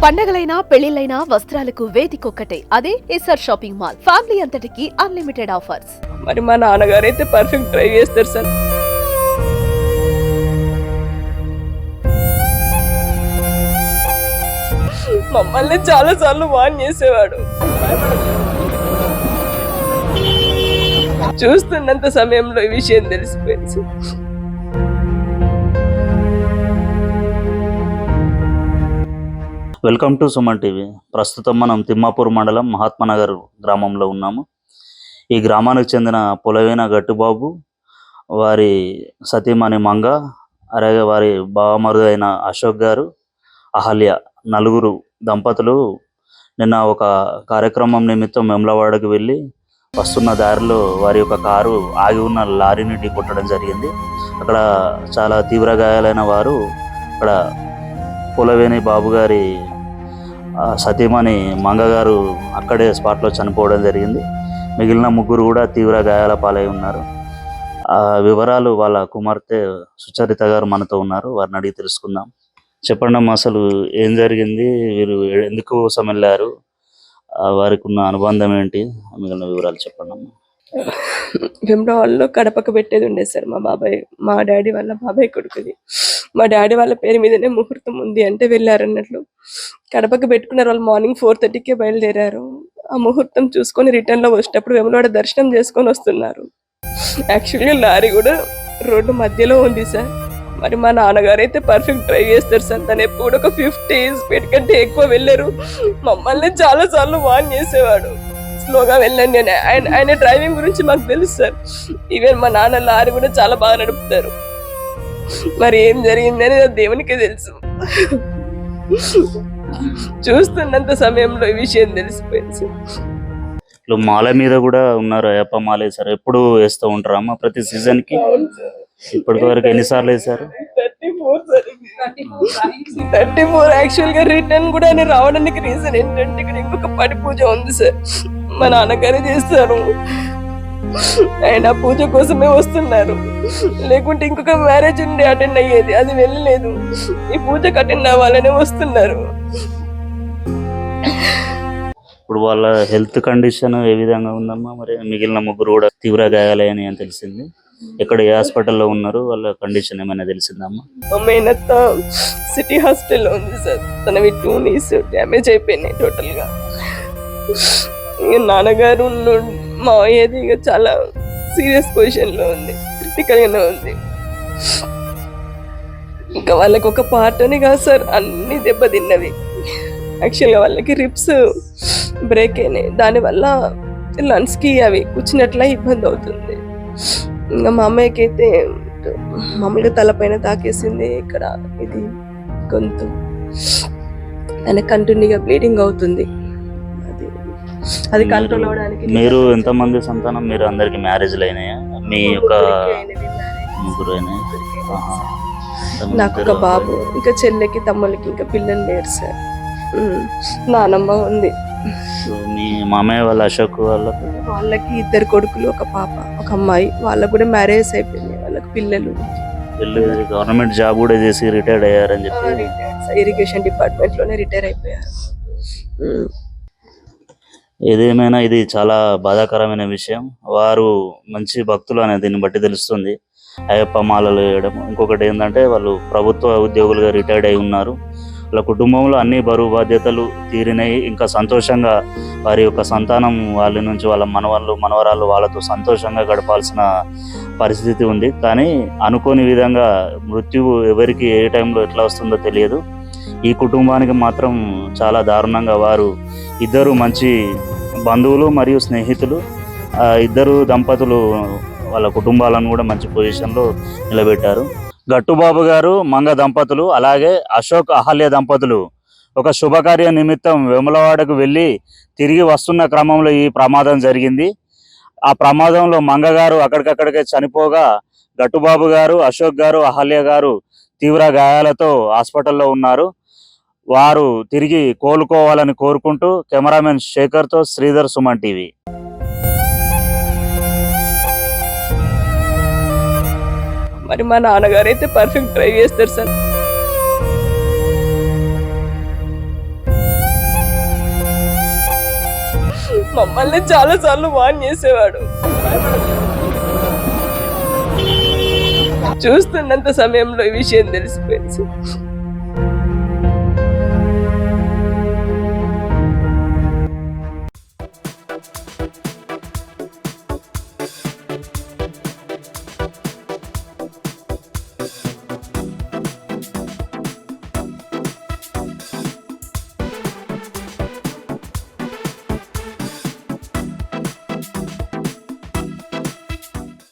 పండగలైనా పెళ్లిళ్లైనా వస్త్రాలకు వేదికొక్కటే, అదే SR shopping mall. Family అంతటికి unlimited offers. మరి మా నాన్నగారు అయితే పర్ఫెక్ట్ డ్రైవ్ చేస్తారు సార్. మమ్మల్ని చాలా సార్లు వార్న్ చేసేవాడు. చూస్తున్నంత సమయంలో ఈ విషయం తెలిసిపోయింది. Welcome to Suman TV. ప్రస్తుతం మనం తిమ్మాపూర్ మండలం మహాత్మానగర్ గ్రామంలో ఉన్నాము. ఈ గ్రామానికి చెందిన పొలవేన గట్టుబాబు, వారి సతీమణి మంగ, అలాగే వారి బావమరుదు అయిన అశోక్ గారు, అహల్య, నలుగురు దంపతులు నిన్న ఒక కార్యక్రమం నిమిత్తం వెమ్లవాడకు వెళ్ళి వస్తున్న దారిలో వారి యొక్క కారు ఆగి ఉన్న లారీని ఢీకొట్టడం జరిగింది. అక్కడ చాలా తీవ్ర గాయాలైన వారు అక్కడ పొలవేని బాబు గారి సతీమణి మంగగారు అక్కడే స్పాట్లో చనిపోవడం జరిగింది. మిగిలిన ముగ్గురు కూడా తీవ్ర గాయాల పాలై ఉన్నారు. ఆ వివరాలు వాళ్ళ కుమార్తె సుచరిత గారు మనతో ఉన్నారు, వారిని అడిగి తెలుసుకుందాం. చెప్పండి అమ్మా, అసలు ఏం జరిగింది, వీరు ఎందుకు కోసం వెళ్ళారు, వారికి ఉన్న అనుబంధం ఏంటి, మిగిలిన వివరాలు చెప్పండి అమ్మా. వెమ్లవాడలో కడపకు పెట్టేది ఉండే సార్. మా డాడీ వాళ్ళ బాబాయ్ కొడుకుది. మా డాడీ వాళ్ళ పేరు మీదనే ముహూర్తం ఉంది అంటే వెళ్ళారన్నట్లు కడపకు పెట్టుకున్నారు. వాళ్ళు మార్నింగ్ 4:30కే బయలుదేరారు. ఆ ముహూర్తం చూసుకొని రిటర్న్ లో వచ్చేటప్పుడు వెమ్లవాడ దర్శనం చేసుకొని వస్తున్నారు. యాక్చువల్గా లారీ కూడా రోడ్డు మధ్యలో ఉంది సార్. మరి మా నాన్నగారు అయితే పర్ఫెక్ట్ డ్రైవ్ చేస్తారు సార్. తను ఎప్పుడు ఒక 50 స్పీడ్ కంటే ఎక్కువ వెళ్ళారు. మమ్మల్ని చాలా సార్లు వార్న్ చేసేవాడు, స్లోగా వెళ్ళండి అని. ఆయన డ్రైవింగ్ గురించి మాకు తెలుసు సార్. ఈవెన్ మా నాన్న లారీ కూడా చాలా బాగా నడుపుతారు. మరి ఏం జరిగిందని దేవునికే తెలుసు. చూస్తున్నంత సమయంలో ఈ విషయం తెలిసిపోయింది సార్. మాల మీద కూడా ఉన్నారు, అయ్యప్ప మాల వేసారు. ఎప్పుడు వేస్తూ ఉంటారు అమ్మ ప్రతి సీజన్ కి? ఇప్పటి వరకు ఎన్నిసార్లు వేసారు? 34. యాక్చువల్ గా రిటర్న్ కూడా ఆయన రావడానికి రీజన్ ఏంటంటే ఇక్కడ ఇంకొక పడి పూజ ఉంది సార్. మా నాన్నగారే చేస్తారు. ఆయన పూజ కోసమే వస్తున్నారు. లేకుంటే ఇంకొక మ్యారేజ్ ఉండి అటెండ్ అయ్యేది, అది వెళ్ళలేదు. ఈ పూజకు అటెండ్ అవ్వాలనే వస్తున్నారు. ఇప్పుడు వాళ్ళ హెల్త్ కండిషన్ ఏ విధంగా ఉందమ్మా? మరి మిగిలిన ముగ్గురు కూడా తీవ్ర గాయాలని అని తెలిసింది. ఎక్కడ ఏ హాస్పిటల్లో ఉన్నారు, వాళ్ళ కండిషన్ ఏమైనా తెలిసిందమ్మా? మేనత్త సిటీ హాస్పిటల్లో ఉంది సార్. తనవి 2 knees డ్యామేజ్ అయిపోయినాయి టోటల్ గా. నాన్నగారు మా అయ్యేది చాలా సీరియస్ పొజిషన్ లో ఉంది, క్రిటికల్ గానే ఉంది. ఇంకా వాళ్ళకి ఒక పార్ట్ అని కాదు సార్, అన్ని దెబ్బతిన్నవి. యాక్చువల్గా వాళ్ళకి రిప్స్ బ్రేక్ అయినాయి. దానివల్ల లంగ్స్ కి అవి కూర్చున్నట్లా ఇబ్బంది అవుతుంది. ఇంకా మా అమ్మాయికి అయితే మామూలుగా తలపైన తాకేసింది. ఇక్కడ ఇది గొంతు, దానికి కంటిన్యూగా బ్లీడింగ్ అవుతుంది. అది కంట్రోల్ అవడానికి. మీరు ఎంతమంది సంతానం? మీరు అందరికి మ్యారేజ్లు అయినాయా? మీ యొక్క ముగ్గురు అయినాయి. నాకు ఒక బాబు, ఇంకా చెల్లెకి తమ్ముళ్ళకి ఇంకా పిల్లలు లేరు సార్. నానమ్మ ఉంది. మీ మామయ్య వాళ్ళ అశోక్ వాళ్ళకి 2 కొడుకులు, ఒక పాప, ఒక అమ్మాయి. వాళ్ళకు కూడా మ్యారేజ్ అయిపోయింది, వాళ్ళకి పిల్లలు. గవర్నమెంట్ జాబ్ కూడా చేసి రిటైర్డ్ అయ్యారని చెప్పి. ఇరిగేషన్ డిపార్ట్మెంట్ లోనే రిటైర్ అయిపోయారు. ఏదేమైనా ఇది చాలా బాధాకరమైన విషయం. వారు మంచి భక్తులు అనేది దీన్ని బట్టి తెలుస్తుంది. అయ్యప్ప మాలలు వేయడం. ఇంకొకటి ఏంటంటే వాళ్ళు ప్రభుత్వ ఉద్యోగులుగా రిటైర్డ్ అయి ఉన్నారు. వాళ్ళ కుటుంబంలో అన్ని బరువు బాధ్యతలు తీరినాయి. ఇంకా సంతోషంగా వారి యొక్క సంతానం వాళ్ళ నుంచి వాళ్ళ మనవరాళ్ళు వాళ్ళతో సంతోషంగా గడపాల్సిన పరిస్థితి ఉంది. కానీ అనుకోని విధంగా మృత్యువు ఎవరికి ఏ టైంలో ఎట్లా వస్తుందో తెలియదు. ఈ కుటుంబానికి మాత్రం చాలా దారుణంగా వారు ఇద్దరు మంచి బంధువులు మరియు స్నేహితులు, ఇద్దరు దంపతులు వాళ్ళ కుటుంబాలను కూడా మంచి పొజిషన్లో నిలబెట్టారు. గట్టుబాబు గారు, మంగ దంపతులు, అలాగే అశోక్, అహల్య దంపతులు ఒక శుభకార్య నిమిత్తం వేములవాడకు వెళ్ళి తిరిగి వస్తున్న క్రమంలో ఈ ప్రమాదం జరిగింది. ఆ ప్రమాదంలో మంగ గారు అక్కడికక్కడికే చనిపోగా, గట్టుబాబు గారు, అశోక్ గారు, అహల్య గారు తీవ్ర గాయాలతో హాస్పిటల్లో ఉన్నారు. వారు తిరిగి కోలుకోవాలని కోరుకుంటూ కెమెరామెన్ శేఖర్తో శ్రీధర్, సుమన్ టీవీ. మరి మా నాన్నగారు అయితే పర్ఫెక్ట్ డ్రైవ్ చేస్తారు సార్. మమ్మల్ని చాలా సార్లు వార్న్ చేసేవాడు. చూస్తున్నంత సమయంలో ఈ విషయం తెలిసిపోయింది.